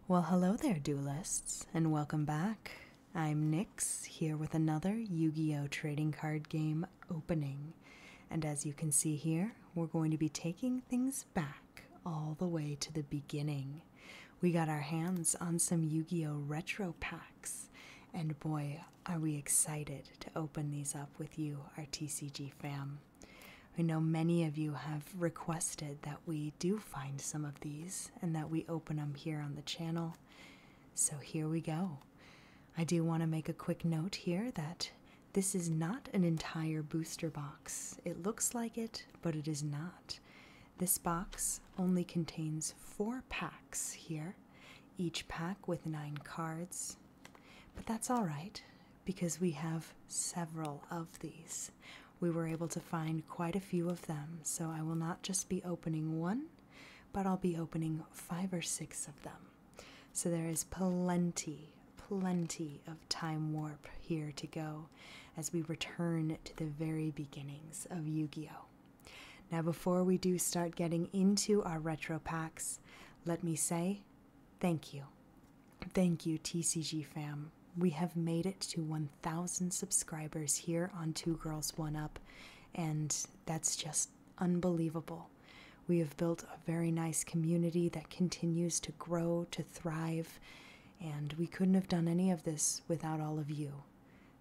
Well, hello there, duelists, and welcome back. I'm Nyx, here with another Yu-Gi-Oh trading card game opening. And as you can see here, we're going to be taking things back all the way to the beginning. We got our hands on some Yu-Gi-Oh Retropacks, and boy, are we excited to open these up with you, our TCG fam. I know many of you have requested that we do find some of these and that we open them here on the channel. So here we go. I do want to make a quick note here that this is not an entire booster box. It looks like it, but it is not. This box only contains 4 packs here, each pack with 9 cards. But that's all right, because we have several of these. We were able to find quite a few of them, so I will not just be opening one, but I'll be opening 5 or 6 of them. So there is plenty of time warp here to go as we return to the very beginnings of Yu-Gi-Oh! Now before we do start getting into our retro packs, let me say thank you. Thank you, TCG fam. We have made it to 1,000 subscribers here on 2 Girls 1 Up, and that's just unbelievable. We have built a very nice community that continues to grow, to thrive, and we couldn't have done any of this without all of you.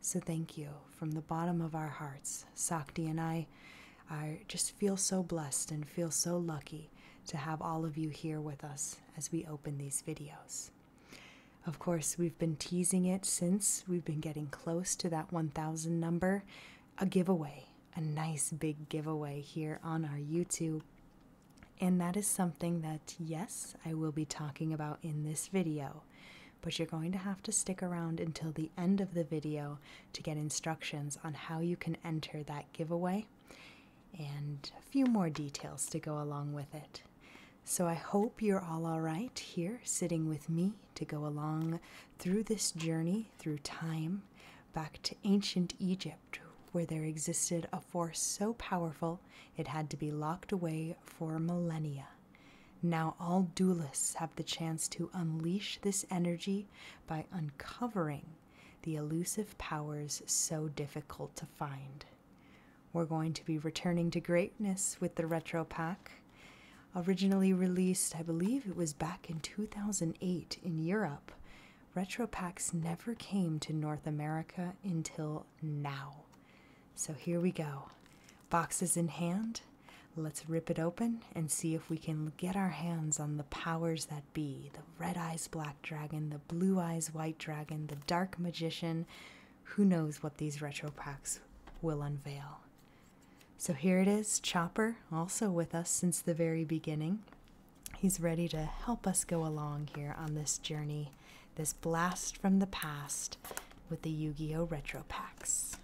So thank you from the bottom of our hearts. Sakti and I just feel so blessed and feel so lucky to have all of you here with us as we open these videos. Of course, we've been teasing it since we've been getting close to that 1,000 number. A giveaway, a nice big giveaway here on our YouTube. And that is something that, yes, I will be talking about in this video. But you're going to have to stick around until the end of the video to get instructions on how you can enter that giveaway and a few more details to go along with it. So I hope you're all right here sitting with me to go along through this journey through time back to ancient Egypt, where there existed a force so powerful it had to be locked away for millennia. Now all duelists have the chance to unleash this energy by uncovering the elusive powers so difficult to find. We're going to be returning to greatness with the retro pack. Originally released, I believe it was back in 2008 in Europe, retro packs never came to North America until now. So here we go. Boxes in hand, let's rip it open and see if we can get our hands on the powers that be. The red eyes black dragon, the blue eyes white dragon, the dark magician. Who knows what these retro packs will unveil. So here it is, Chopper, also with us since the very beginning. He's ready to help us go along here on this journey, this blast from the past with the Yu-Gi-Oh Retropacks.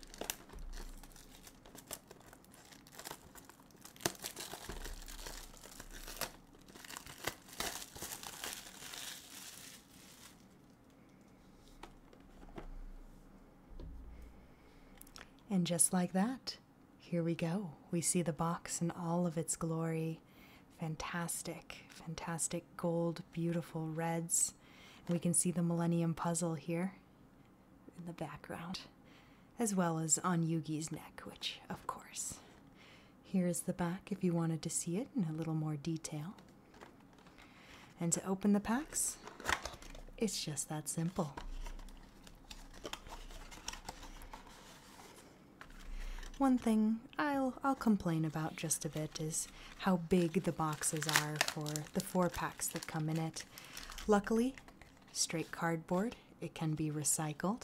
And just like that, here we go. We see the box in all of its glory. Fantastic, fantastic gold, beautiful reds. And we can see the Millennium Puzzle here in the background, as well as on Yugi's neck, which, of course. Here's the back if you wanted to see it in a little more detail. And to open the packs, it's just that simple. One thing I'll complain about just a bit is how big the boxes are for the 4 packs that come in it. Luckily, straight cardboard, it can be recycled.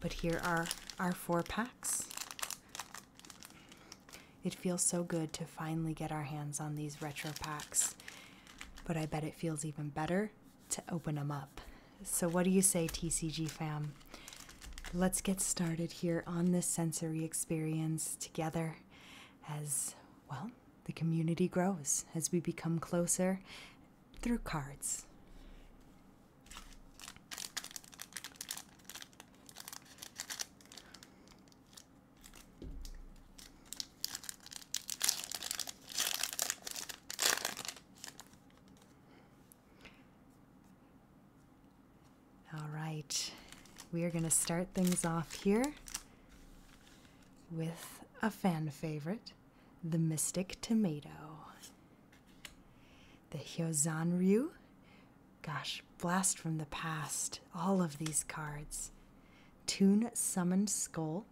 But here are our 4 packs. It feels so good to finally get our hands on these retro packs, but I bet it feels even better to open them up. So what do you say, TCG fam? Let's get started here on this sensory experience together as, well, the community grows, as we become closer through cards. we are going to start things off here with a fan favorite, the Mystic Tomato. The Hyozanryu. Gosh, blast from the past. All of these cards. Toon Summoned Skull.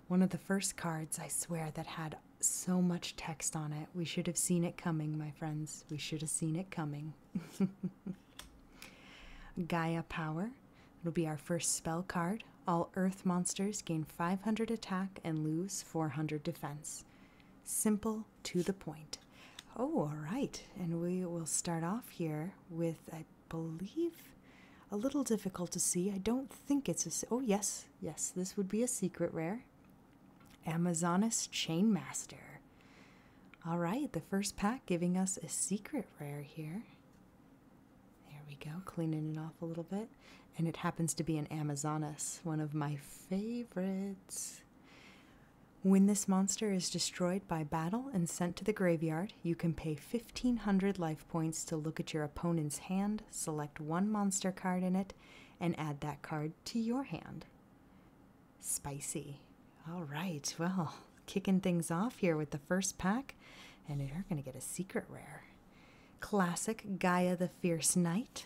One of the first cards, I swear, that had so much text on it. We should have seen it coming, my friends. We should have seen it coming. Gaia Power. It'll be our first spell card. All earth monsters gain 500 attack and lose 400 defense. Simple, to the point. Oh, all right. And we will start off here with, I believe, a little difficult to see. I don't think it's a... Oh, yes. Yes, this would be a secret rare. Amazonas Chainmaster. All right, the first pack giving us a secret rare here. There we go, cleaning it off a little bit. And it happens to be an Amazonas, one of my favorites. When this monster is destroyed by battle and sent to the graveyard, you can pay 1,500 life points to look at your opponent's hand, select one monster card in it, and add that card to your hand. Spicy. All right, well, kicking things off here with the first pack, and you're going to get a secret rare. Classic Gaia the Fierce Knight.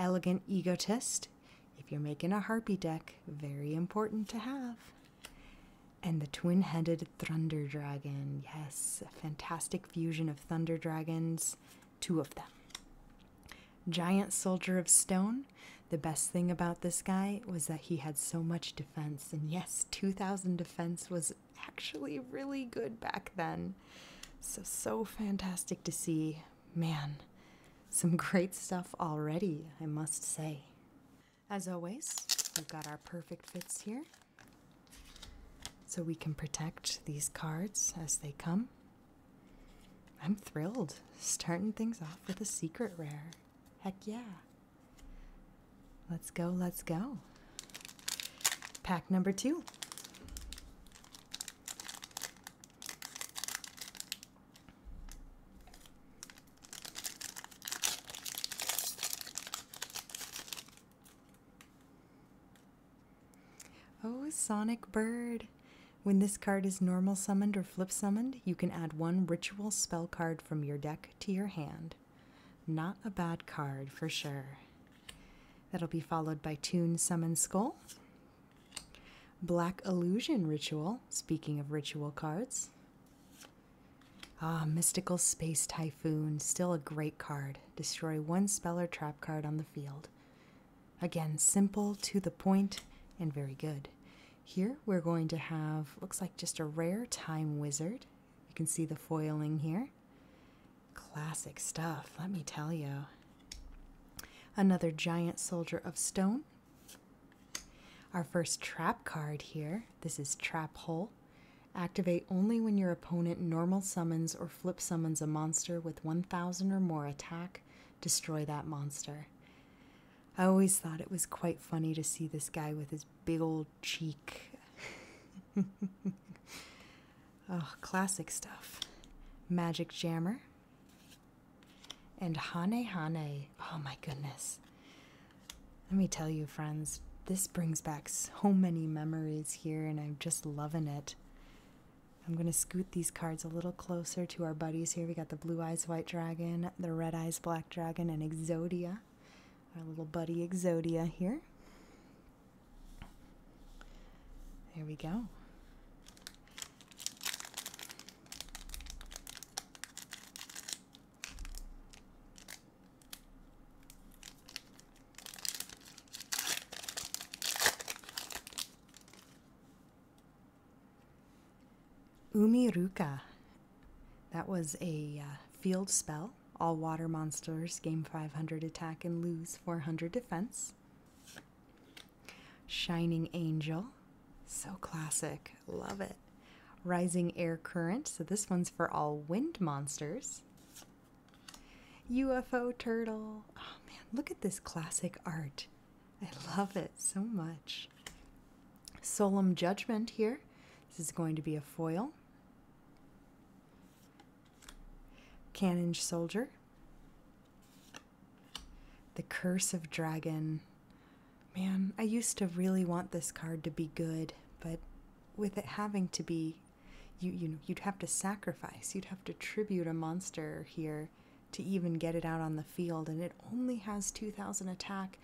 Elegant Egotist. If you're making a Harpy deck, very important to have. And the twin-headed Thunder Dragon. Yes, a fantastic fusion of Thunder Dragons, 2 of them. Giant Soldier of Stone. The best thing about this guy was that he had so much defense. And yes, 2,000 defense was actually really good back then. So fantastic to see. Man, some great stuff already, I must say. As always, we've got our perfect fits here, so we can protect these cards as they come. I'm thrilled, starting things off with a secret rare. Heck yeah. Let's go, let's go. Pack number 2. Oh, Sonic Bird. When this card is normal summoned or flip summoned, you can add 1 ritual spell card from your deck to your hand. Not a bad card for sure. That'll be followed by Toon Summoned Skull. Black Illusion Ritual, speaking of ritual cards. Ah, Mystical Space Typhoon, still a great card. Destroy 1 spell or trap card on the field. Again, simple, to the point, and very good. Here we're going to have, looks like just a rare Time Wizard. You can see the foiling here. Classic stuff, let me tell you. Another Giant Soldier of Stone. Our first trap card here. This is Trap Hole. Activate only when your opponent normal summons or flip summons a monster with 1,000 or more attack. Destroy that monster. I always thought it was quite funny to see this guy with his big old cheek. Oh, classic stuff. Magic Jammer. And Hane Hane. Oh my goodness. Let me tell you, friends, this brings back so many memories here, and I'm just loving it. I'm going to scoot these cards a little closer to our buddies here. We got the Blue Eyes White Dragon, the Red Eyes Black Dragon, and Exodia. Our little buddy Exodia here. There we go. Umiruka. That was a field spell. All water monsters gain 500 attack and lose 400 defense. Shining Angel. So classic. Love it. Rising Air Current. So this one's for all wind monsters. UFO Turtle. Oh man, look at this classic art. I love it so much. Solemn Judgment here. This is going to be a foil. Cannon Soldier. The Curse of Dragon. Man, I used to really want this card to be good, but with it having to be, you know, you'd have to sacrifice, you'd have to tribute a monster here to even get it out on the field, and it only has 2,000 attack.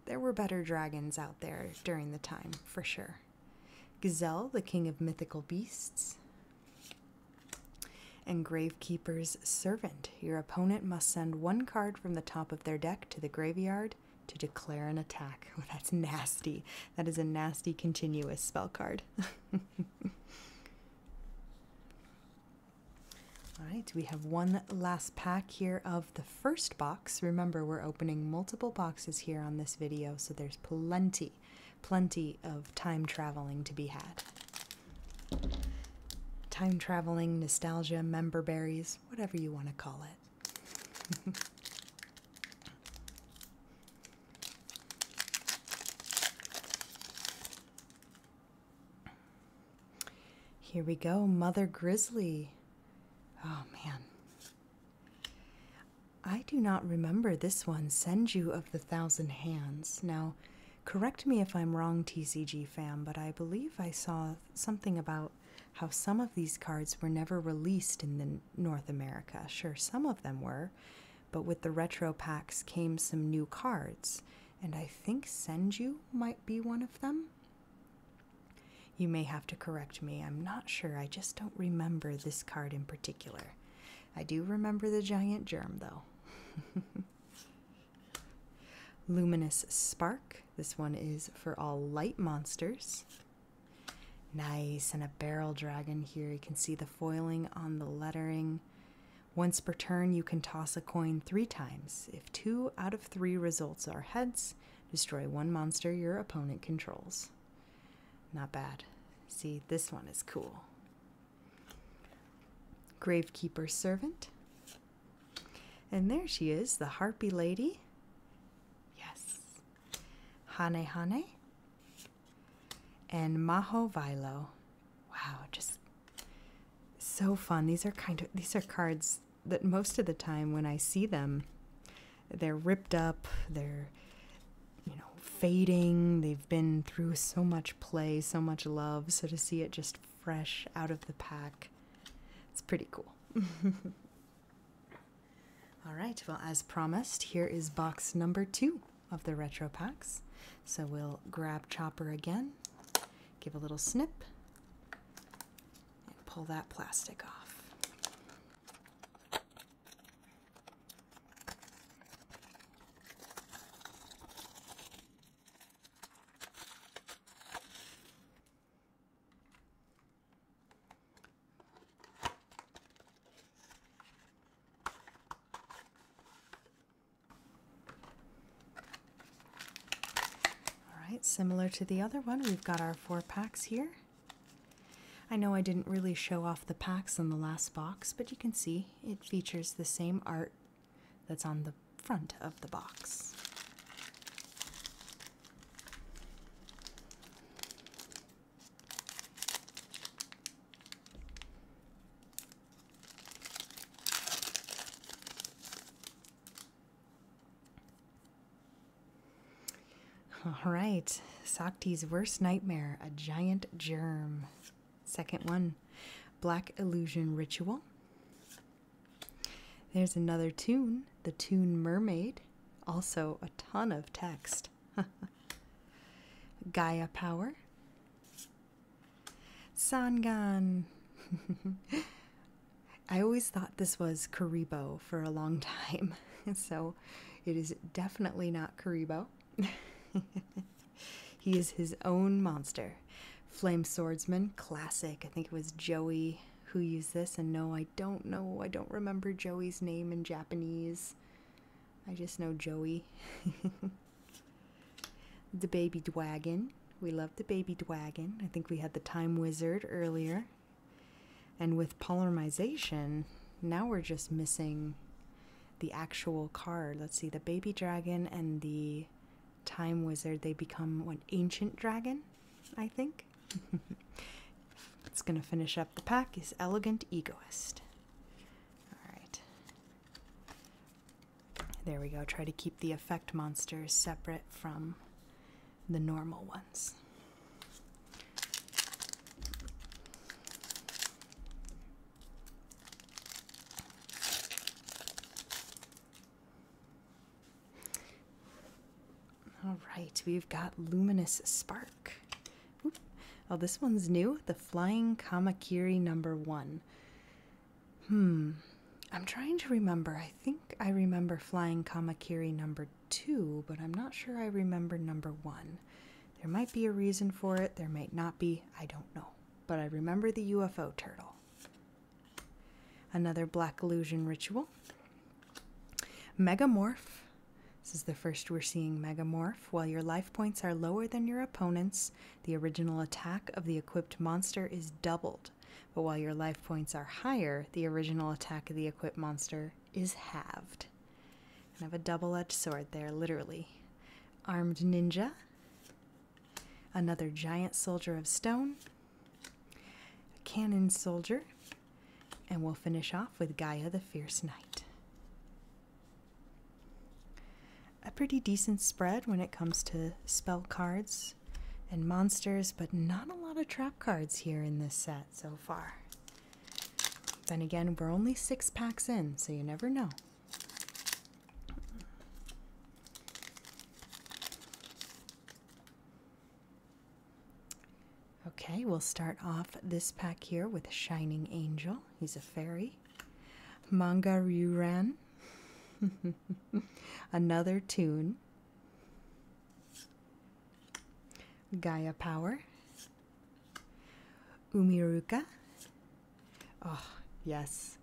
There were better dragons out there during the time, for sure. Gazelle, the king of mythical beasts. And Gravekeeper's Servant. Your opponent must send one card from the top of their deck to the graveyard to declare an attack. Oh, that's nasty. That is a nasty continuous spell card. Alright, we have one last pack here of the first box. Remember, we're opening multiple boxes here on this video, so there's plenty of time traveling to be had. Time traveling, nostalgia, member berries, whatever you want to call it. Here we go, Mother Grizzly. Oh man. I do not remember this one, Senju of the Thousand Hands. Now, correct me if I'm wrong, TCG fam, but I believe I saw something about how some of these cards were never released in the North America. Sure, some of them were, but with the retro packs came some new cards, and I think Senju might be one of them. You may have to correct me. I'm not sure. I just don't remember this card in particular. I do remember the giant germ, though. Luminous Spark. This one is for all light monsters. Nice. And a barrel dragon here. You can see the foiling on the lettering. Once per turn, you can toss a coin 3 times. If 2 out of 3 results are heads, destroy one monster your opponent controls. Not bad. See, this one is cool. Gravekeeper's Servant. And there she is, the Harpy Lady. Yes. Hane Hane. And Maho Vilo. Wow, just so fun. These are cards that most of the time when I see them, they're ripped up, they're fading, they've been through so much play, so much love, so to see it just fresh out of the pack, it's pretty cool. Alright, well, as promised, here is box number 2 of the retro packs. So we'll grab Chopper again, give a little snip, and pull that plastic off. Similar to the other one, we've got our 4 packs here. I know I didn't really show off the packs on the last box, but you can see it features the same art that's on the front of the box. All right, Sakti's Worst Nightmare, a giant germ. Second one, Black Illusion Ritual. There's another tune, the Toon Mermaid. Also a ton of text. Gaia Power. Sangan. I always thought this was Karibo for a long time, so it is definitely not Karibo. He is his own monster. Flame Swordsman, classic. I think it was Joey who used this, and no, I don't know. I don't remember Joey's name in Japanese. I just know Joey. The Baby Dwagon. We love the Baby Dwagon. I think we had the Time Wizard earlier. And with polymerization, now we're just missing the actual card. Let's see, the Baby Dragon and the Time Wizard, they become what, Ancient Dragon, I think. It's gonna finish up the pack is Elegant Egoist. Alright. There we go. Try to keep the effect monsters separate from the normal ones. All right, we've got Luminous Spark. Oop. Oh, this one's new. The Flying Kamakiri #1. I'm trying to remember. I think I remember Flying Kamakiri #2, but I'm not sure I remember #1. There might be a reason for it. There might not be. I don't know. But I remember the UFO turtle. Another Black Illusion Ritual. Megamorph. This is the first we're seeing Megamorph. While your life points are lower than your opponent's, the original attack of the equipped monster is doubled. But while your life points are higher, the original attack of the equipped monster is halved. And I have a double-edged sword there, literally. Armed Ninja. Another Giant Soldier of Stone. A Cannon Soldier. And we'll finish off with Gaia the Fierce Knight. A pretty decent spread when it comes to spell cards and monsters, but not a lot of trap cards here in this set so far. Then again, we're only 6 packs in, so you never know. Okay, we'll start off this pack here with Shining Angel. He's a fairy. Manga Ryuran. Another Toon. Gaia Power. Umiruka. Oh, yes.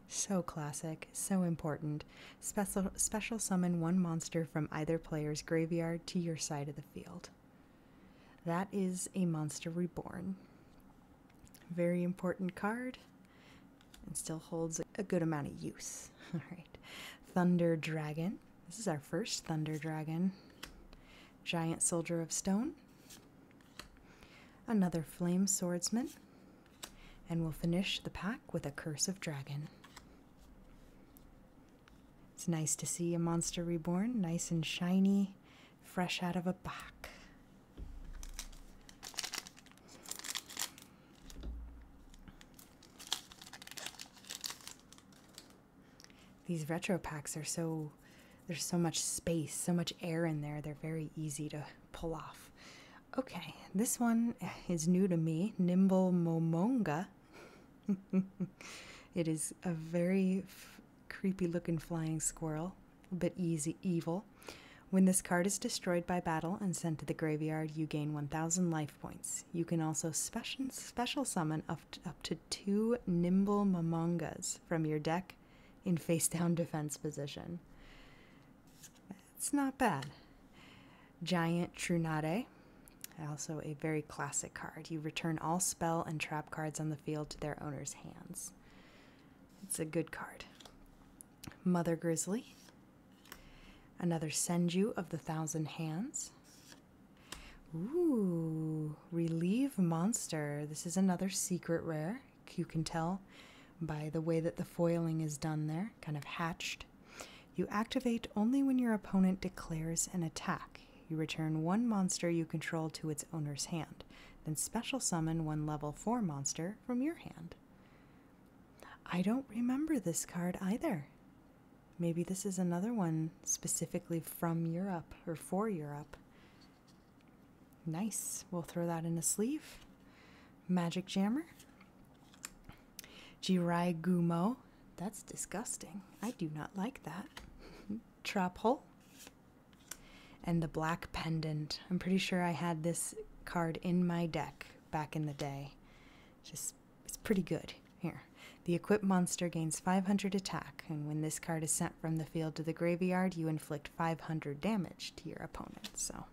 So classic, so important. Special summon one monster from either player's graveyard to your side of the field. That is a Monster Reborn. Very important card and still holds a good amount of use. All right. Thunder Dragon. This is our first Thunder Dragon. Giant Soldier of Stone. Another Flame Swordsman. And we'll finish the pack with a Curse of Dragon. It's nice to see a Monster Reborn, nice and shiny, fresh out of a pack. These retro packs are there's so much space, so much air in there, they're very easy to pull off. Okay, this one is new to me, Nimble Momonga. It is a very creepy looking flying squirrel, a bit evil. When this card is destroyed by battle and sent to the graveyard, you gain 1,000 life points. You can also special summon up to 2 Nimble Momongas from your deck in face-down defense position. It's not bad. Giant Trunade, also a very classic card. You return all spell and trap cards on the field to their owner's hands. It's a good card. Mother Grizzly. Another Senju of the Thousand Hands. Ooh, Relive Monster. This is another secret rare. You can tell by the way that the foiling is done there, kind of hatched. You activate only when your opponent declares an attack. You return 1 monster you control to its owner's hand, then special summon 1 level 4 monster from your hand. I don't remember this card either. Maybe this is another one specifically from Europe or for Europe. Nice. We'll throw that in a sleeve. Magic Jammer. Jirai Gumo. That's disgusting. I do not like that. Trap Hole. And the Black Pendant. I'm pretty sure I had this card in my deck back in the day. It's pretty good. Here. The equipped monster gains 500 attack, and when this card is sent from the field to the graveyard, you inflict 500 damage to your opponent. So,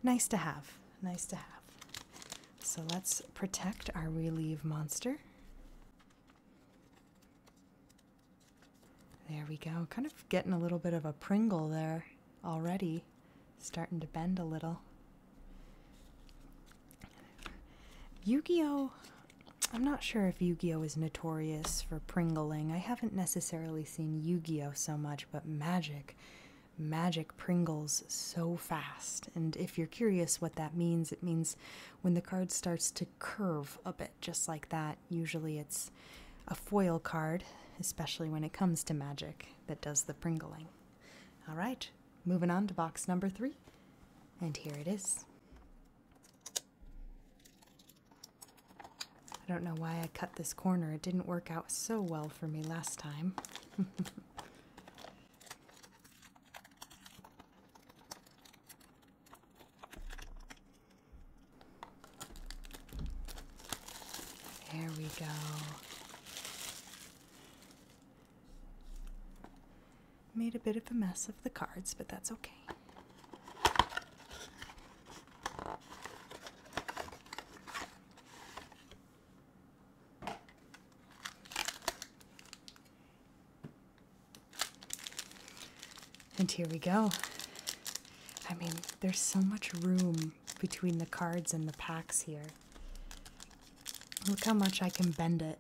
nice to have. Nice to have. So let's protect our Relive monster. There we go. Kind of getting a little bit of a Pringle there already. Starting to bend a little. Yu-Gi-Oh! I'm not sure if Yu-Gi-Oh is notorious for Pringling. I haven't necessarily seen Yu-Gi-Oh so much, but Magic magic Pringles so fast. And if you're curious what that means, it means when the card starts to curve a bit, just like that. Usually it's a foil card, especially when it comes to magic, that does the Pringling. All right, moving on to box number 3. And here it is. I don't know why I cut this corner. It didn't work out so well for me last time. There we go. Made a bit of a mess of the cards, but that's okay. And here we go. I mean, there's so much room between the cards and the packs here. Look how much I can bend it.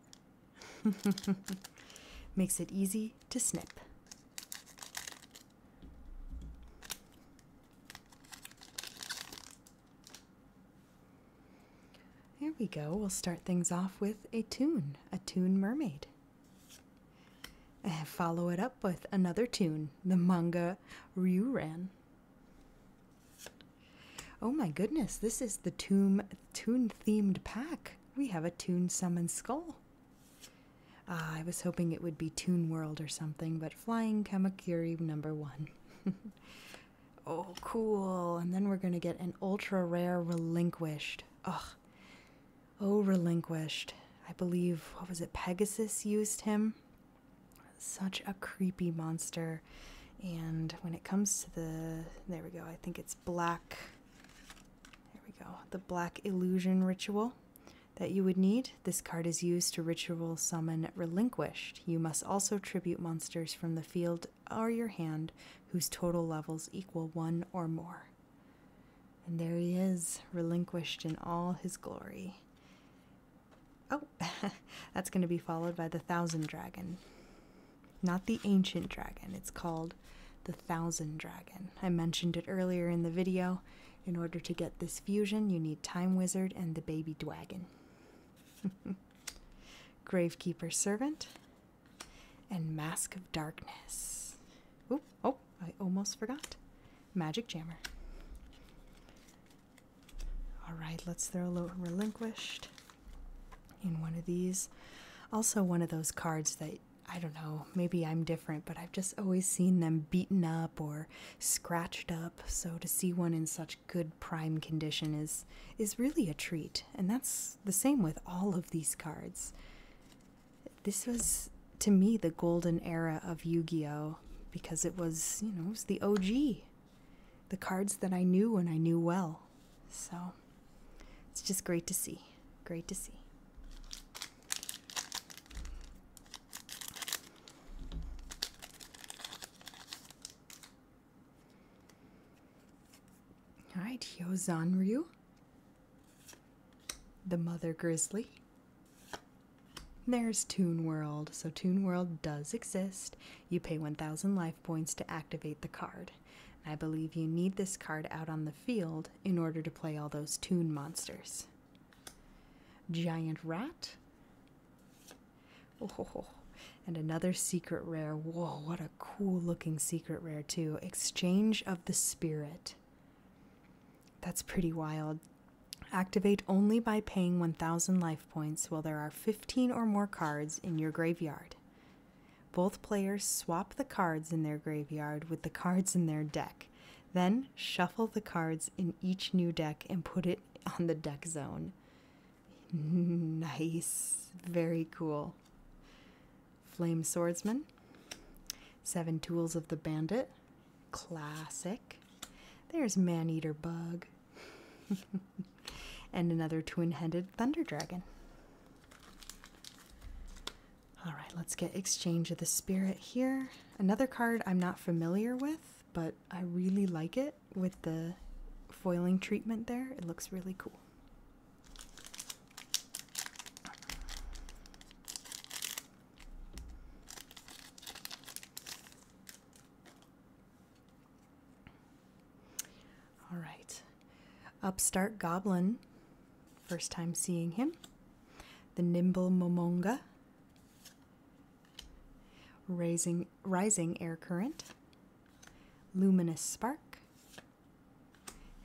Makes it easy to snip. There we go. We'll start things off with a toon mermaid. And follow it up with another toon, the manga Ryuran. Oh my goodness, this is the toon-themed pack. We have a toon summon skull. I was hoping it would be Toon World or something, but Flying Kamakiri #1. Oh, cool. And then we're going to get an ultra rare Relinquished. Ugh. Oh, Relinquished. I believe, what was it, Pegasus used him? Such a creepy monster. And when it comes to there we go, I think it's black, there we go, the black illusion ritual that you would need. This card is used to ritual summon Relinquished. You must also tribute monsters from the field or your hand whose total levels equal 1 or more. And there he is, Relinquished in all his glory. Oh, that's going to be followed by the Thousand Dragon. Not the Ancient Dragon, it's called the Thousand Dragon. I mentioned it earlier in the video. In order to get this fusion, you need Time Wizard and the Baby Dwagon. Gravekeeper Servant and Mask of Darkness. Oh, I almost forgot. Magic Jammer. Alright, let's throw a Relinquished in one of these. Also one of those cards that, I don't know, maybe I'm different, but I've just always seen them beaten up or scratched up, so to see one in such good prime condition is really a treat. And that's the same with all of these cards. This was, to me, the golden era of Yu-Gi-Oh! Because it was, you know, it was the OG. The cards that I knew and I knew well. So, it's just great to see. Great to see. Alright, Hyozanryu, the Mother Grizzly. There's Toon World. So Toon World does exist. You pay 1,000 life points to activate the card. I believe you need this card out on the field in order to play all those Toon monsters. Giant Rat. Oh, and another secret rare. Whoa, what a cool looking secret rare too. Exchange of the Spirit. That's pretty wild. Activate only by paying 1,000 life points while there are 15 or more cards in your graveyard. Both players swap the cards in their graveyard with the cards in their deck. Then shuffle the cards in each new deck and put it on the deck zone. Nice. Very cool. Flame Swordsman. 7 Tools of the Bandit. Classic. There's Maneater Bug. And another twin-headed Thunder Dragon. Alright, let's get Exchange of the Spirit here. Another card I'm not familiar with, but I really like it with the foiling treatment there. It looks really cool. Upstart Goblin, first time seeing him. The Nimble Momonga. Rising Air Current. Luminous Spark.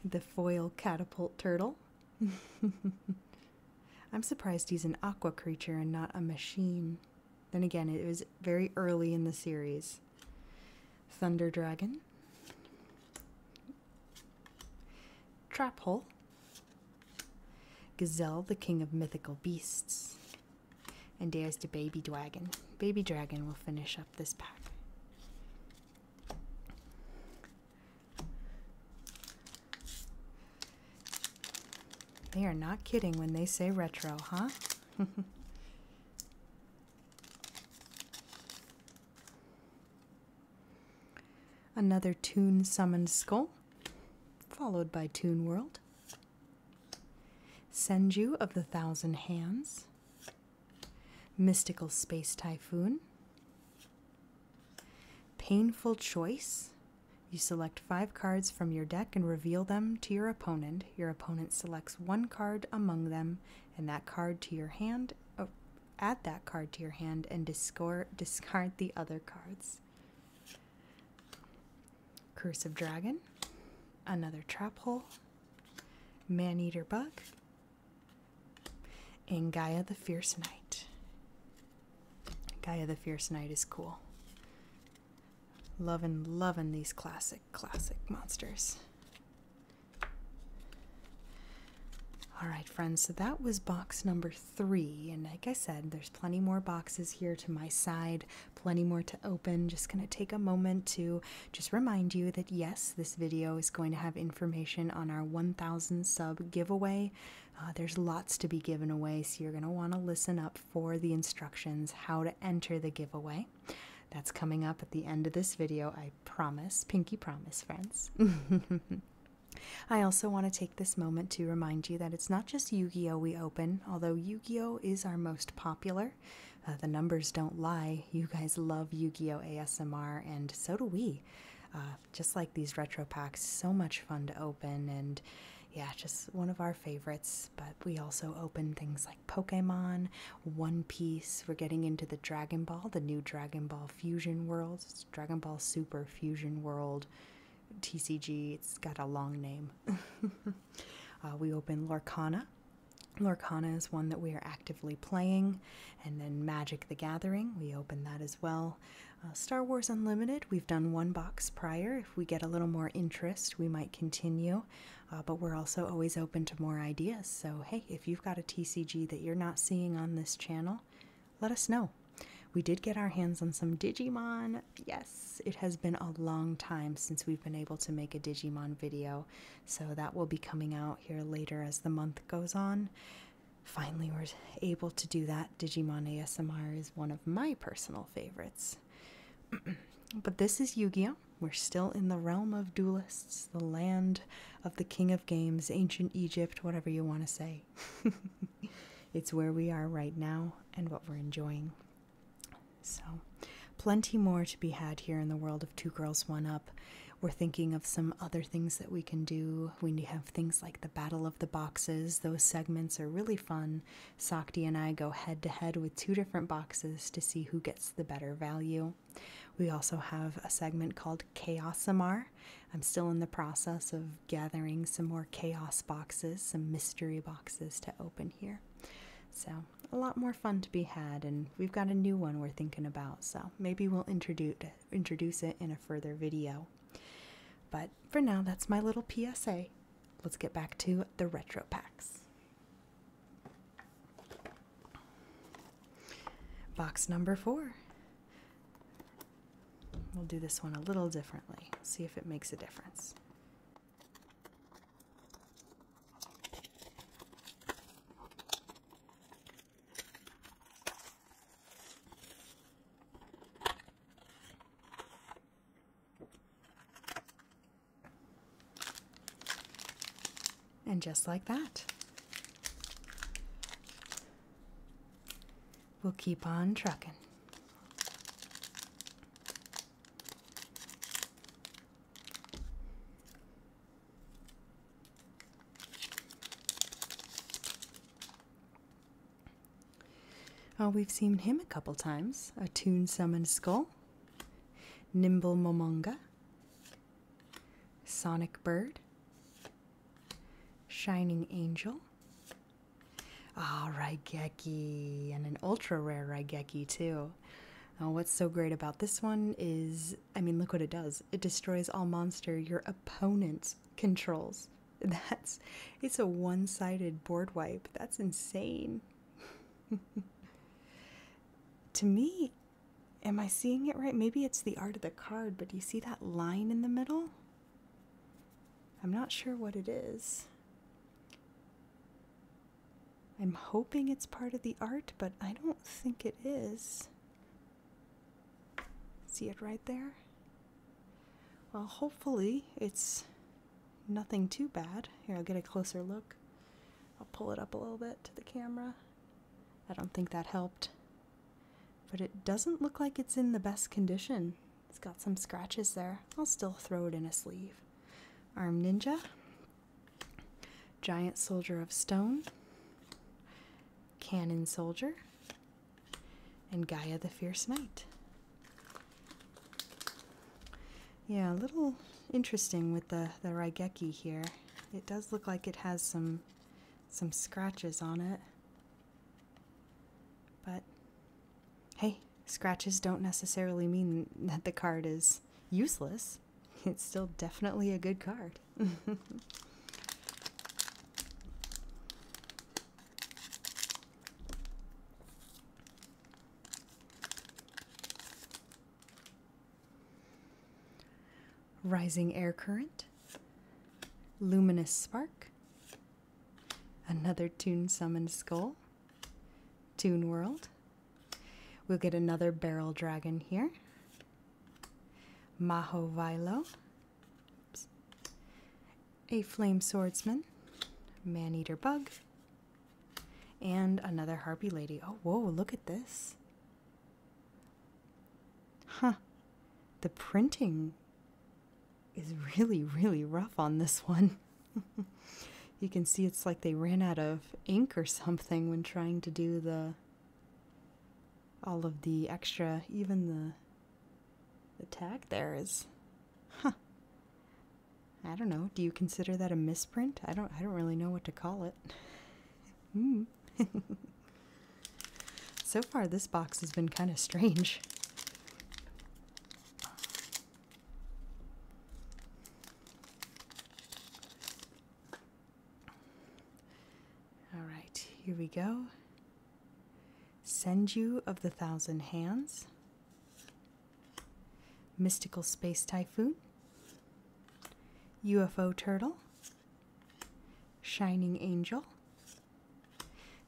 The Foil Catapult Turtle. I'm surprised he's an aqua creature and not a machine. Then again, it was very early in the series. Thunder Dragon. Trap Hole. Gazelle, the king of mythical beasts. And there's the Baby Dragon. Baby Dragon will finish up this pack. They are not kidding when they say retro, huh? Another Toon Summoned Skull, followed by Toon World. Senju of the Thousand Hands. Mystical Space Typhoon. Painful Choice. You select 5 cards from your deck and reveal them to your opponent. Your opponent selects 1 card among them, and that card to your hand. Add that card to your hand and discard the other cards. Curse of Dragon. Another Trap Hole. Man-Eater Bug. And Gaia the Fierce Knight. Gaia the Fierce Knight is cool. Loving these classic monsters. Alright friends, so that was box number 3, and like I said, there's plenty more boxes here to my side, plenty more to open. Just going to take a moment to just remind you that yes, this video is going to have information on our 1,000 sub giveaway. There's lots to be given away, so you're going to want to listen up for the instructions how to enter the giveaway. That's coming up at the end of this video, I promise. Pinky promise, friends. I also want to take this moment to remind you that it's not just Yu-Gi-Oh we open, although Yu-Gi-Oh is our most popular. The numbers don't lie. You guys love Yu-Gi-Oh ASMR, and so do we. Just like these retro packs, so much fun to open, and yeah, just one of our favorites. But we also open things like Pokemon, One Piece. We're getting into the Dragon Ball, the new Dragon Ball Fusion World. It's Dragon Ball Super Fusion World TCG. It's got a long name. We open Lorcana. Lorcana is one that we are actively playing. And then Magic the Gathering, we open that as well. Star Wars Unlimited, we've done 1 box prior. If we get a little more interest, we might continue. But we're also always open to more ideas. So hey, if you've got a TCG that you're not seeing on this channel, let us know. We did get our hands on some Digimon. Yes, it has been a long time since we've been able to make a Digimon video. So that will be coming out here later as the month goes on. Finally, we're able to do that. Digimon ASMR is one of my personal favorites. But this is Yu-Gi-Oh! We're still in the realm of duelists, the land of the king of games, ancient Egypt, whatever you want to say. It's where we are right now and what we're enjoying. So, plenty more to be had here in the world of 2 Girls, 1 Up. We're thinking of some other things that we can do. We have things like the Battle of the Boxes. Those segments are really fun. Sakti and I go head to head with 2 different boxes to see who gets the better value. We also have a segment called Chaosamar. I'm still in the process of gathering some more chaos boxes, some mystery boxes to open here. So, a lot more fun to be had, and we've got a new one we're thinking about, so maybe we'll introduce it in a further video. But for now, that's my little PSA. Let's get back to the retro packs. Box number 4. We'll do this one a little differently, see if it makes a difference. And just like that, we'll keep on trucking. Oh, we've seen him a couple times. A Toon Summoned Skull, Nimble Momonga, Sonic Bird, Shining Angel, Raigeki, and an ultra rare Raigeki too. What's so great about this one is, I mean, look what it does. It destroys all monster your opponent controls. It's a one-sided board wipe. That's insane. To me, am I seeing it right? Maybe it's the art of the card, but do you see that line in the middle? I'm not sure what it is. I'm hoping it's part of the art, but I don't think it is. See it right there? Well, hopefully it's nothing too bad. Here, I'll get a closer look. I'll pull it up a little bit to the camera. I don't think that helped. But it doesn't look like it's in the best condition. It's got some scratches there. I'll still throw it in a sleeve. Arm Ninja, Giant Soldier of Stone, Cannon Soldier, and Gaia the Fierce Knight. Yeah, a little interesting with the Raigeki here. It does look like it has some scratches on it. But hey, scratches don't necessarily mean that the card is useless. It's still definitely a good card. Rising Air Current, Luminous Spark, another Toon Summoned Skull, Toon World. We'll get another Barrel Dragon here, Maho Vilo, a Flame Swordsman, Man-Eater Bug, and another Harpy Lady. Oh, whoa, look at this. Huh, the printing is really, really rough on this one. You can see it's like they ran out of ink or something when trying to do all of the extra, even the tag there is, I don't know. Do you consider that a misprint? I don't really know what to call it. So far this box has been kind of strange. Here we go. Senju of the Thousand Hands, Mystical Space Typhoon, UFO Turtle, Shining Angel,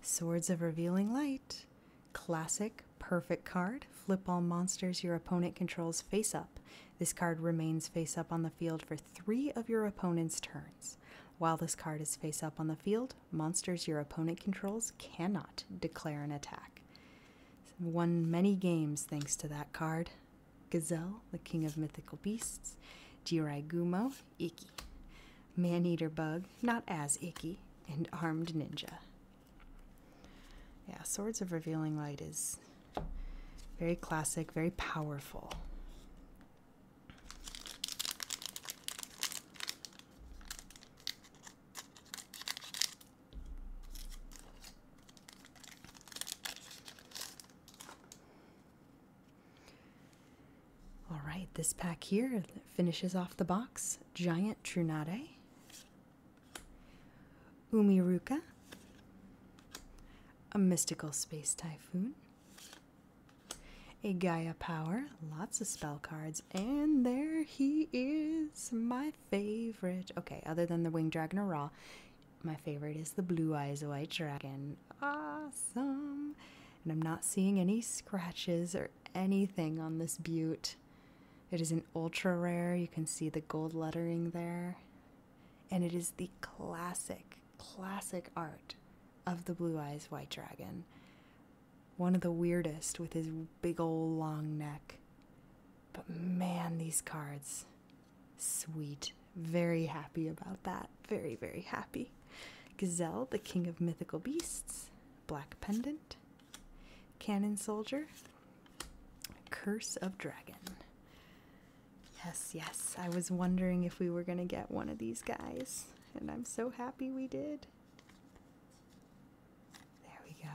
Swords of Revealing Light, classic, perfect card. Flip all monsters your opponent controls face up. This card remains face up on the field for 3 of your opponent's turns. While this card is face up on the field, monsters your opponent controls cannot declare an attack. Won many games thanks to that card. Gazelle, the King of Mythical Beasts, Jirai Gumo, Ikki, Man-Eater Bug, not as Ikki, and Armed Ninja. Yeah, Swords of Revealing Light is very classic, very powerful. Alright, this pack here finishes off the box. Giant Trunade, Umiruka, a Mystical Space Typhoon, a Gaia Power, lots of spell cards, and there he is, my favorite. Okay, other than the Winged Dragon or Raw, my favorite is the Blue Eyes White Dragon. Awesome! And I'm not seeing any scratches or anything on this beaut. It is an ultra rare. You can see the gold lettering there. And it is the classic art of the Blue Eyes White Dragon. One of the weirdest with his big old long neck. But man, these cards, sweet. Very happy about that. Very, very happy. Gazelle, the King of Mythical Beasts. Black Pendant. Cannon Soldier, Curse of Dragon. Yes, yes, I was wondering if we were going to get one of these guys, and I'm so happy we did. There we go.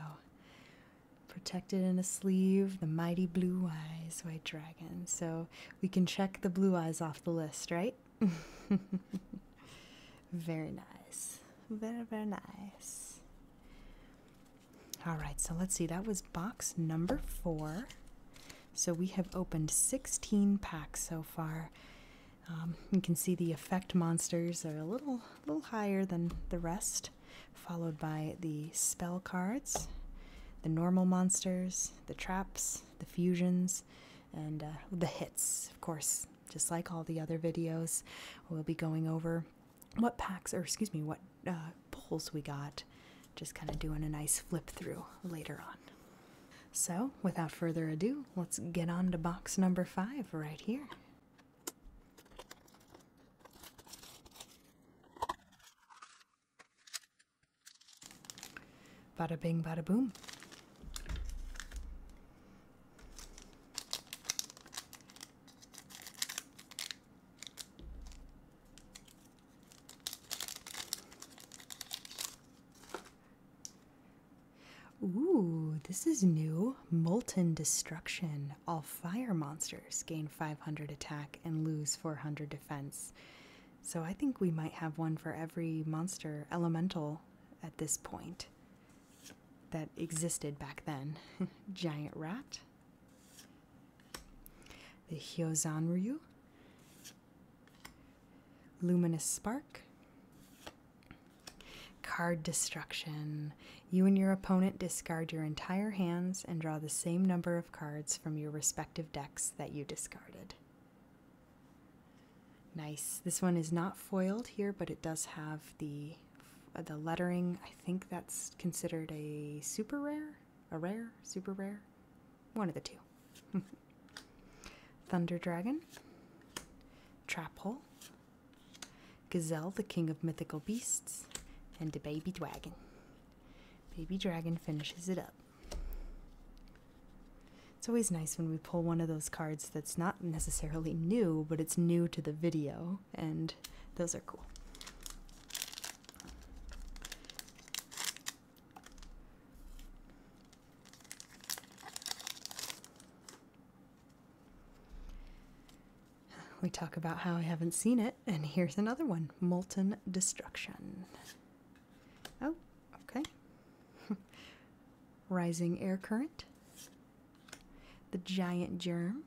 Protected in a sleeve, the mighty Blue Eyes White Dragon. So we can check the Blue Eyes off the list, right? Very nice. Very, very nice. Alright, so let's see. That was box number 4. So we have opened 16 packs so far. You can see the effect monsters are a little higher than the rest, followed by the spell cards, the normal monsters, the traps, the fusions, and the hits. Of course, just like all the other videos, we'll be going over what packs, or excuse me, what pulls we got. Just kind of doing a nice flip through later on. So, without further ado, let's get on to box number 5 right here. Bada bing, bada boom. Ooh, this is new. Molten Destruction. All fire monsters gain 500 attack and lose 400 defense. So I think we might have one for every monster elemental at this point that existed back then. Giant Rat. The Hyozanryu. Luminous Spark. Card Destruction. You and your opponent discard your entire hands and draw the same number of cards from your respective decks that you discarded. Nice. This one is not foiled here, but it does have the lettering. I think that's considered a super rare? A rare? Super rare? One of the two. Thunder Dragon. Trap Hole. Gazelle, the king of mythical beasts. And a baby dragon. Baby dragon finishes it up. It's always nice when we pull one of those cards that's not necessarily new, but it's new to the video, and those are cool. We talk about how I haven't seen it, and here's another one, Molten Destruction. Oh, okay. Rising Air Current. The Giant Germ.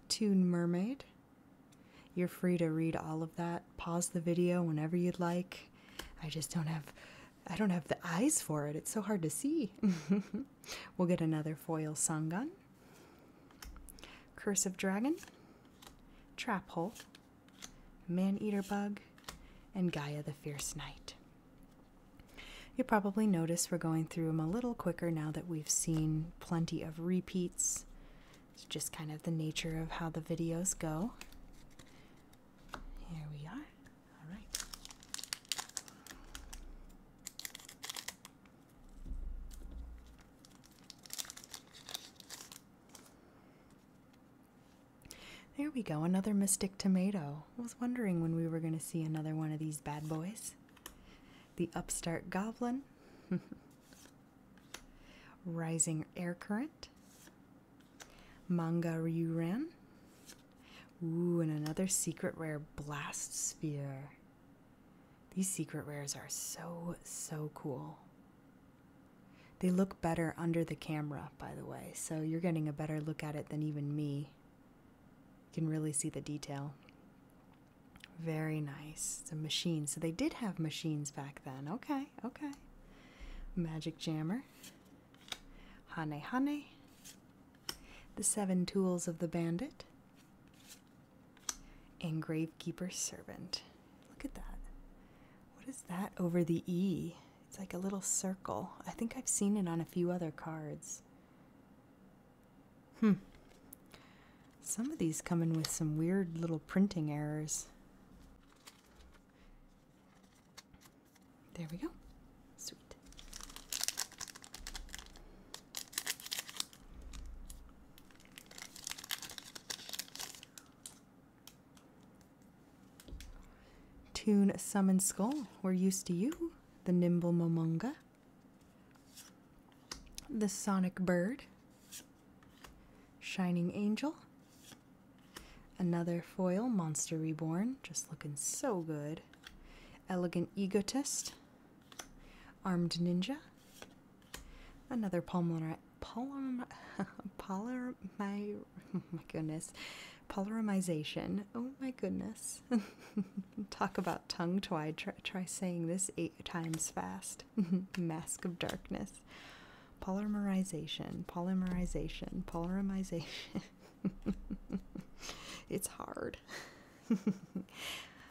Toon Mermaid. You're free to read all of that. Pause the video whenever you'd like. I don't have the eyes for it. It's so hard to see. We'll get another foil Sangan. Curse of Dragon. Trap Hole. Man-Eater Bug. And Gaia the Fierce Knight. You'll probably notice we're going through them a little quicker now that we've seen plenty of repeats. It's just kind of the nature of how the videos go. Here we are. All right. There we go, another Mystic Tomato. I was wondering when we were going to see another one of these bad boys. The Upstart Goblin. Rising Air Current. Manga Ryuran. Ooh, and another secret rare, Blast Sphere. These secret rares are so cool. They look better under the camera, by the way, so you're getting a better look at it than even me. You can really see the detail. Very nice. It's a machine. So they did have machines back then. Okay, okay. Magic Jammer. Hane Hane. The 7 Tools of the Bandit. And Gravekeeper's Servant. Look at that. What is that over the E? It's like a little circle. I think I've seen it on a few other cards. Some of these come in with some weird little printing errors. There we go. Sweet. Raccoon Summon Skull, we're used to you. The Nimble Momonga. The Sonic Bird. Shining Angel. Another foil, Monster Reborn, just looking so good. Elegant Egotist. Armed Ninja. Another Polymerization. Oh my goodness. Talk about tongue-tied. Try saying this 8 times fast. Mask of Darkness. Polymerization. It's hard.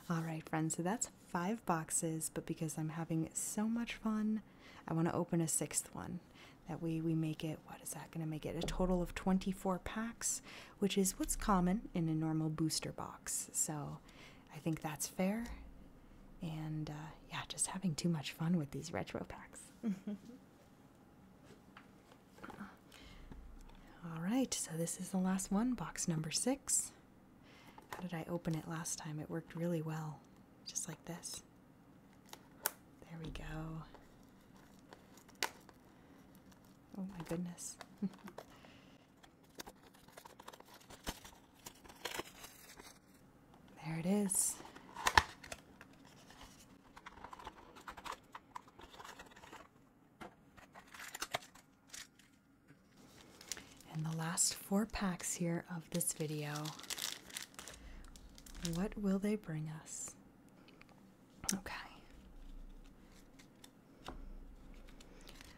Alright, friends, so that's 5 boxes, but because I'm having so much fun, I want to open a 6th one. That way we make it, what is that going to make it? A total of 24 packs, which is what's common in a normal booster box. So I think that's fair. And yeah, just having too much fun with these retro packs. Alright, so this is the last one, box number 6. How did I open it last time? It worked really well, just like this. There we go. Oh my goodness. There it is. And the last 4 packs here of this video. What will they bring us? Okay.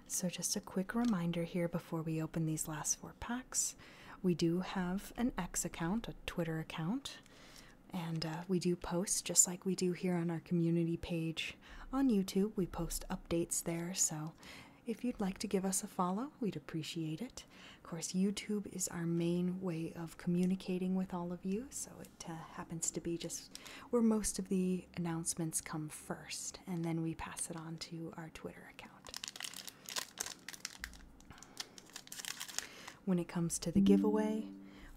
So just a quick reminder here before we open these last 4 packs. We do have an X account, a Twitter account, and we do post just like we do here on our community page on YouTube. We post updates there, so if you'd like to give us a follow, we'd appreciate it. Of course, YouTube is our main way of communicating with all of you, so it happens to be just where most of the announcements come first, and then we pass it on to our Twitter account. When it comes to the giveaway,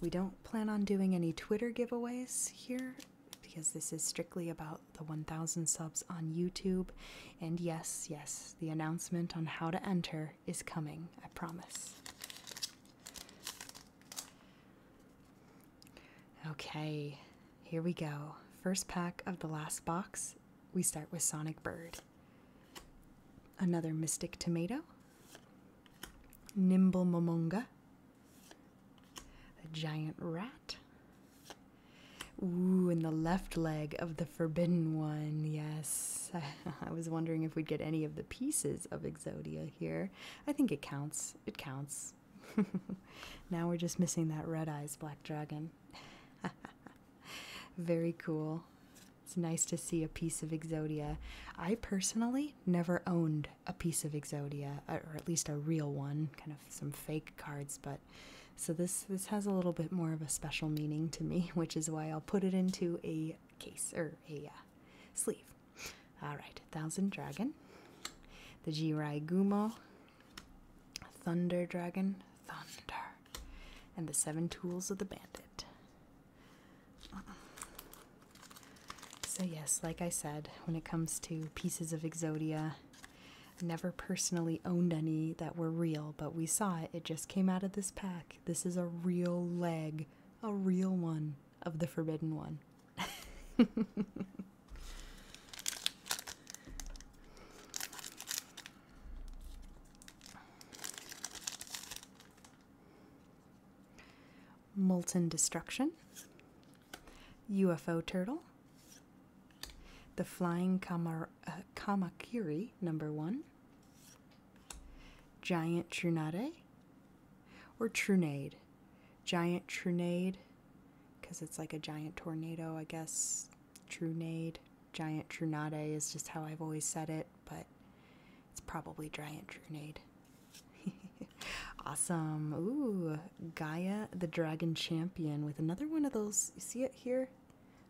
we don't plan on doing any Twitter giveaways here because this is strictly about the 1,000 subs on YouTube. And yes, the announcement on how to enter is coming, I promise. Okay, here we go. First pack of the last box, we start with Sonic Bird. Another Mystic Tomato. Nimble Momonga. Giant rat. Ooh, and the left leg of the forbidden one. Yes. I was wondering if we'd get any of the pieces of Exodia here. I think it counts. It counts. Now we're just missing that red eyes black dragon. Very cool. It's nice to see a piece of Exodia. I personally never owned a piece of Exodia, or at least a real one, kind of some fake cards, but so this has a little bit more of a special meaning to me, which is why I'll put it into a case, or a sleeve. Alright, Thousand Dragon, the Jirai Gumo, Thunder Dragon, Thunder, and the 7 Tools of the Bandit. So yes, like I said, when it comes to pieces of Exodia, never personally owned any that were real, but we saw it. It just came out of this pack. This is a real leg, a real one of the forbidden one. Molten Destruction, UFO Turtle, the Flying Kamakiri #1, Giant Trunade, or Trunade. Giant Trunade, because it's like a giant tornado, I guess. Trunade. Giant Trunade is just how I've always said it, but it's probably Giant Trunade. Awesome. Ooh, Gaia the Dragon Champion with another one of those, you see it here?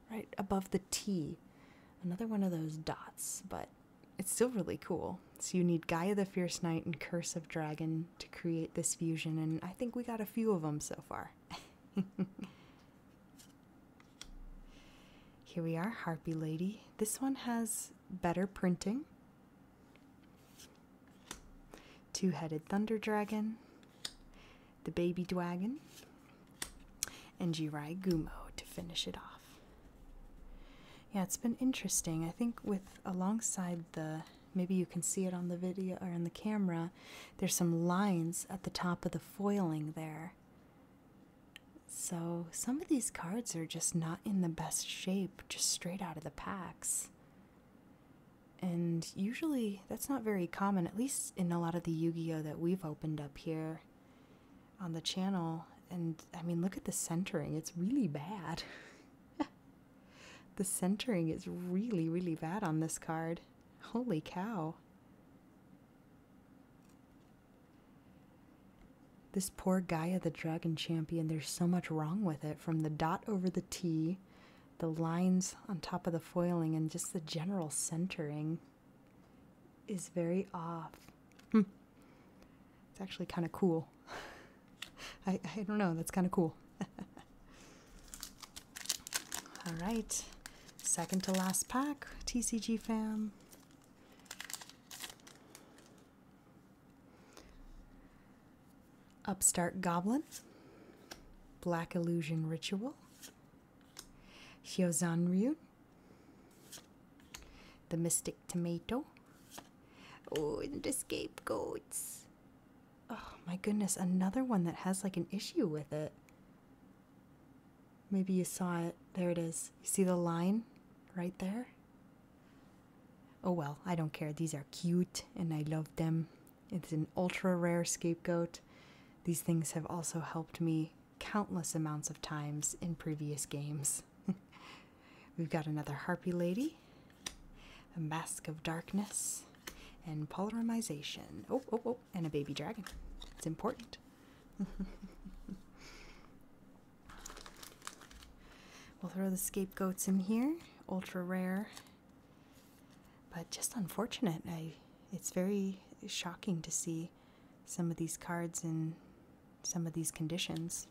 Right above the T. Another one of those dots, but it's still really cool. So you need Gaia the Fierce Knight and Curse of Dragon to create this fusion, and I think we got a few of them so far. Here we are, Harpy Lady. This one has better printing. Two-headed thunder dragon, the baby dragon, and Jirai Gumo to finish it off. Yeah, it's been interesting. I think with alongside the, maybe you can see it on the video or on the camera, there's some lines at the top of the foiling there. So some of these cards are just not in the best shape, just straight out of the packs. And usually that's not very common, at least in a lot of the Yu-Gi-Oh that we've opened up here on the channel. And I mean, look at the centering, it's really bad. The centering is really, really bad on this card. Holy cow. This poor Gaia the Dragon Champion, there's so much wrong with it, from the dot over the T, the lines on top of the foiling, and just the general centering is very off. It's actually kind of cool. I don't know, that's kind of cool. All right, second to last pack, TCG fam. Upstart Goblin, Black Illusion Ritual, Hyozanryu, the Mystic Tomato, oh, and the Scapegoats. Oh my goodness, another one that has like an issue with it. Maybe you saw it. There it is. You see the line right there? Oh well, I don't care. These are cute and I love them. It's an ultra rare scapegoat. These things have also helped me countless amounts of times in previous games. We've got another Harpy Lady, a Mask of Darkness, and Polymerization. Oh, and a baby dragon. It's important. We'll throw the scapegoats in here. Ultra rare. But just unfortunate. It's very shocking to see some of these cards in some of these conditions.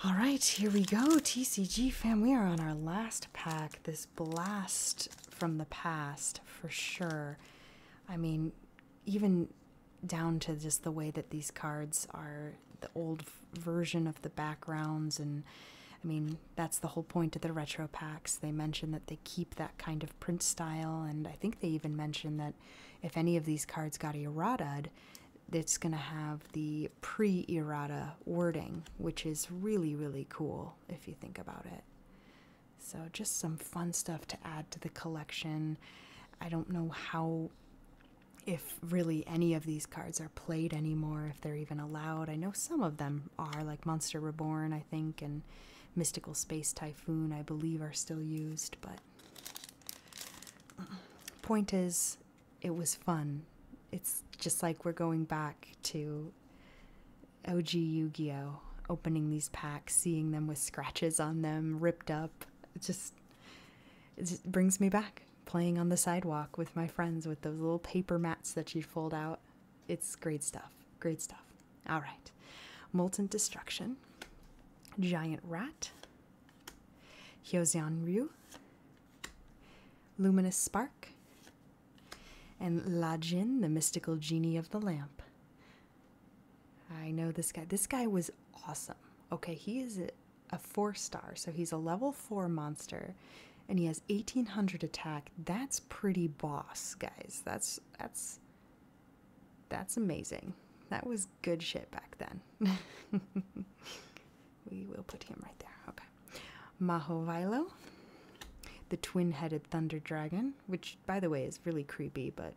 All right, here we go, TCG fam. We are on our last pack. This blast from the past, for sure. I mean, even down to just the way that these cards are, the old version of the backgrounds, and I mean, that's the whole point of the retro packs. They mention that they keep that kind of print style, and I think they even mention that if any of these cards got errata'd, it's going to have the pre-errata wording, which is really, really cool if you think about it. So just some fun stuff to add to the collection. I don't know if really any of these cards are played anymore, if they're even allowed. I know some of them are, like Monster Reborn, I think, and Mystical Space Typhoon, I believe, are still used, but point is, it was fun. It's just like we're going back to OG Yu-Gi-Oh, opening these packs, seeing them with scratches on them, ripped up. It just brings me back, playing on the sidewalk with my friends with those little paper mats that you'd fold out. It's great stuff. Great stuff. All right. Molten Destruction, Giant Rat, Hyozanryu, Luminous Spark, and Lajin, the Mystical Genie of the Lamp. I know this guy. This guy was awesome. Okay, he is a 4-star, so he's a level 4 monster, and he has 1800 attack. That's pretty boss, guys. That's amazing. That was good shit back then. We will put him right there. Okay. Mahovilo, the twin-headed thunder dragon, which, by the way, is really creepy, but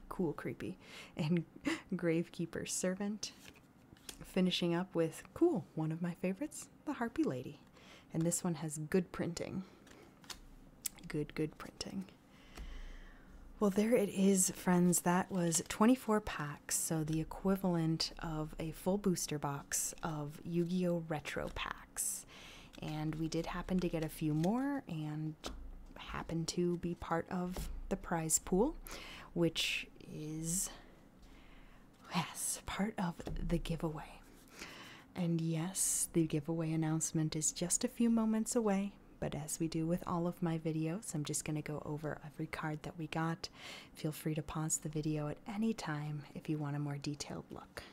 cool creepy. And Gravekeeper's Servant. Finishing up with, cool, one of my favorites, the Harpy Lady. And this one has good printing. Good printing. Well, there it is, friends. That was 24 packs, so the equivalent of a full booster box of Yu-Gi-Oh Retropacks. And we did happen to get a few more and happen to be part of the prize pool, which is, yes, part of the giveaway. And yes, the giveaway announcement is just a few moments away, but as we do with all of my videos, I'm just going to go over every card that we got. Feel free to pause the video at any time if you want a more detailed look.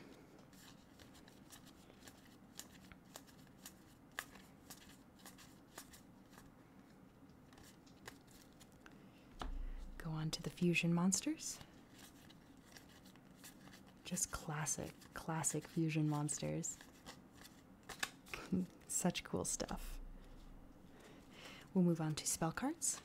Go on to the fusion monsters. Just classic fusion monsters. Such cool stuff. We'll move on to spell cards.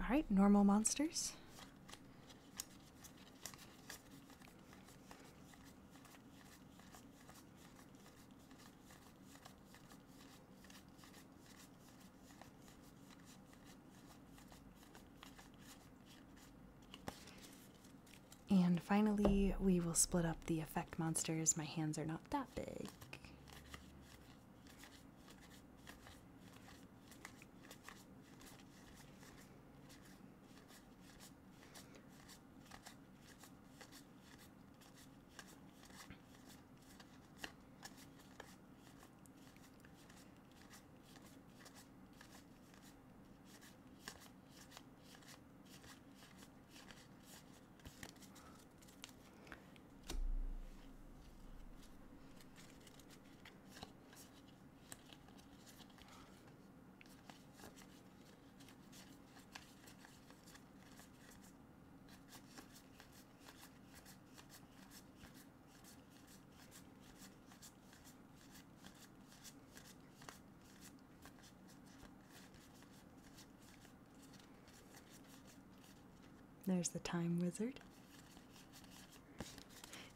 Alright, normal monsters. And finally, we will split up the effect monsters. My hands are not that big. There's the Time Wizard.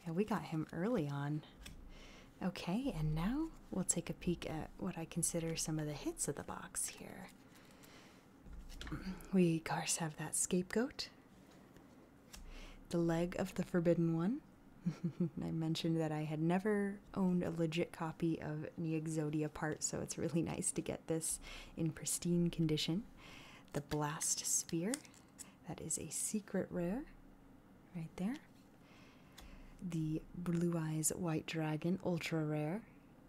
Yeah, we got him early on. Okay, and now we'll take a peek at what I consider some of the hits of the box here. We, of course, have that Scapegoat. The Leg of the Forbidden One. I mentioned that I had never owned a legit copy of Nyx part, so it's really nice to get this in pristine condition. The Blast Sphere. That is a secret rare right there. The Blue Eyes White Dragon, ultra rare.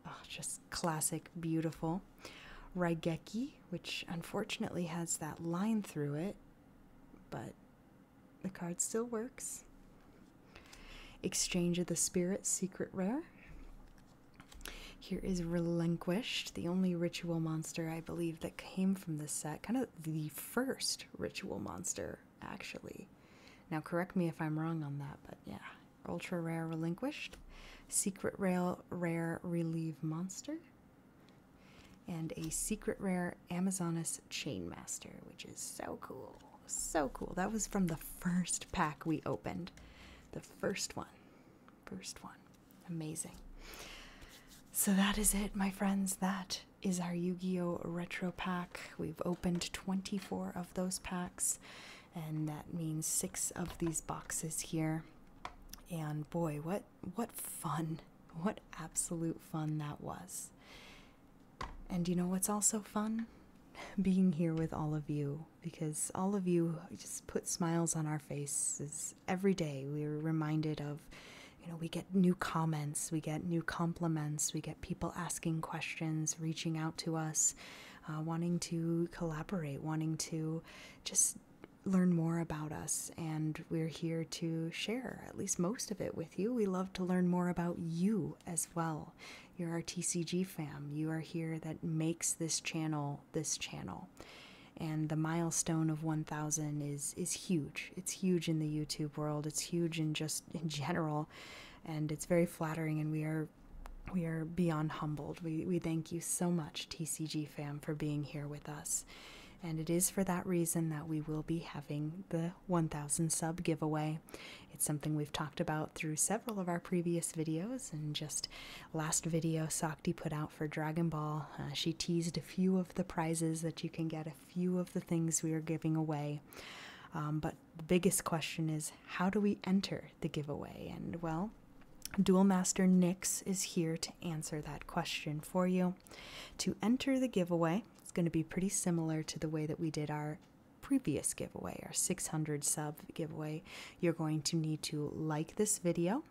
Oh, just classic, beautiful. Raigeki, which unfortunately has that line through it, but the card still works. Exchange of the Spirits, secret rare. Here is Relinquished, the only ritual monster I believe that came from this set. Kind of the first ritual monster, actually. Now correct me if I'm wrong on that, but yeah. Ultra rare Relinquished. Secret rare Relive monster. And a secret rare Amazoness Chainmaster, which is so cool. So cool. That was from the first pack we opened. The first one. Amazing. So that is it, my friends. That is our Yu-Gi-Oh Retropack. We've opened 24 of those packs, and that means 6 of these boxes here. And boy, what fun. What absolute fun that was. And you know what's also fun? Being here with all of you, because all of you just put smiles on our faces every day. We're reminded of, you know, we get new comments, we get new compliments, we get people asking questions, reaching out to us, wanting to collaborate, wanting to just learn more about us, and we're here to share at least most of it with you. We love to learn more about you as well. You're our TCG fam. You are here that makes this channel. And the milestone of 1,000 is huge. It's huge in the YouTube world. It's huge in general, and it's very flattering, and we are beyond humbled. We thank you so much, TCG fam, for being here with us. And it is for that reason that we will be having the 1000 sub giveaway. It's something we've talked about through several of our previous videos, and just last video Sakti put out for Dragon Ball, she teased a few of the prizes that you can get, a few of the things we are giving away. But the biggest question is, how do we enter the giveaway? And well, Duel Master Nyx is here to answer that question for you. To enter the giveaway, it's going to be pretty similar to the way that we did our previous giveaway, our 600 sub giveaway. You're going to need to like this video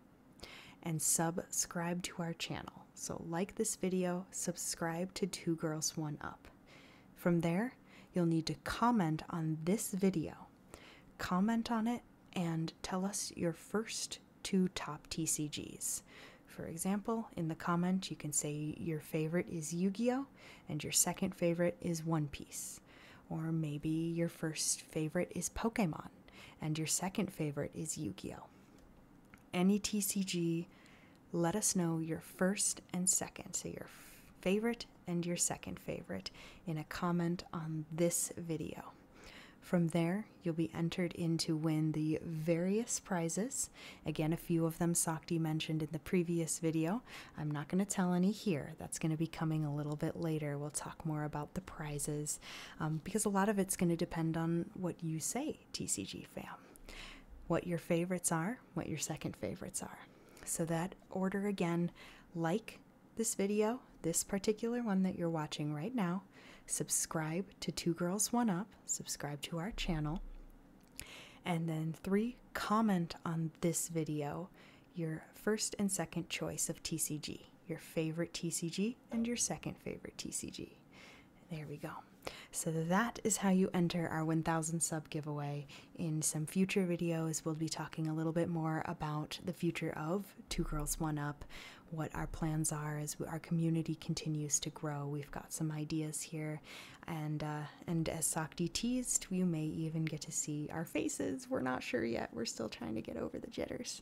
and subscribe to our channel. So like this video, subscribe to 2 Girls 1 Up. From there, you'll need to comment on this video. Comment on it and tell us your first 2 top TCGs. For example, in the comment you can say your favorite is Yu-Gi-Oh and your second favorite is One Piece. Or maybe your first favorite is Pokemon and your second favorite is Yu-Gi-Oh. Any TCG, let us know your first and second, so your favorite and your second favorite, in a comment on this video. From there, you'll be entered in to win the various prizes. Again, a few of them Sakti mentioned in the previous video. I'm not going to tell any here. That's going to be coming a little bit later. We'll talk more about the prizes, because a lot of it's going to depend on what you say, TCG fam. What your favorites are, what your second favorites are. So that order again, like this video, this particular one that you're watching right now, subscribe to 2 Girls 1 Up, subscribe to our channel, and then 3, comment on this video your first and second choice of TCG, your favorite TCG and your second favorite TCG. There we go. So that is how you enter our 1000 sub giveaway. In some future videos, we'll be talking a little bit more about the future of 2 Girls 1 Up, what our plans are as our community continues to grow. We've got some ideas here, and as Sakti teased, you may even get to see our faces. We're not sure yet. We're still trying to get over the jitters.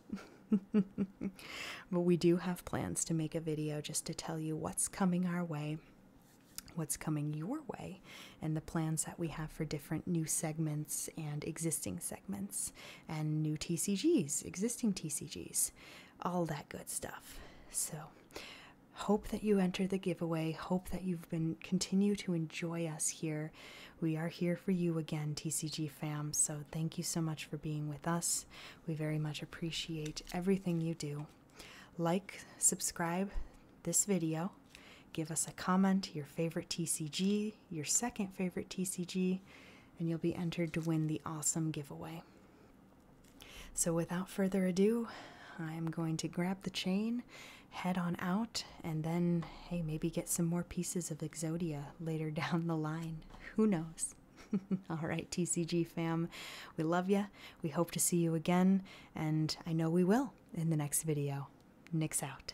But we do have plans to make a video just to tell you what's coming our way, what's coming your way, and the plans that we have for different new segments and existing segments, and new TCGs, existing TCGs, all that good stuff. So hope that you enter the giveaway, hope that you've been continue to enjoy us here. We are here for you again, TCG fam, so thank you so much for being with us. We very much appreciate everything you do. Like, subscribe this video, give us a comment, your favorite TCG, your second favorite TCG, and you'll be entered to win the awesome giveaway. So without further ado, I'm going to grab the chain, head on out, and then, hey, maybe get some more pieces of Exodia later down the line. Who knows? All right, TCG fam, we love you. We hope to see you again, and I know we will in the next video. Nyx out.